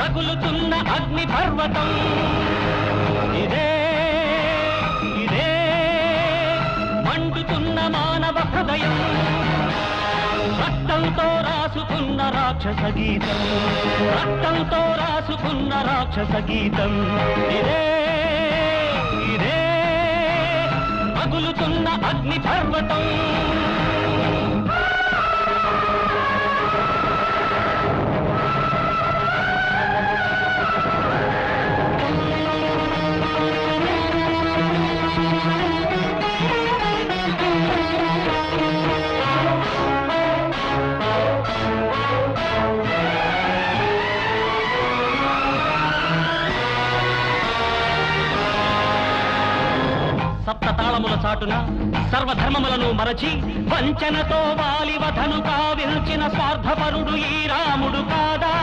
రగులుతున్న అగ్ని పర్వతం ఇదే ఇదే మండుతున్న మానవ హృదయం రక్తంతో రాసుకున్న రాక్షస గీతం రక్తంతో రాసుకున్న రాక్షస గీతం ఇదే ఇదే రగులుతున్న అగ్ని పర్వతం సప్తతాళముల చాటున సర్వధర్మములను మరచి వంచనతో వాలివధను కావిల్చిన స్వార్థపరుడు ఈ రాముడు కాదా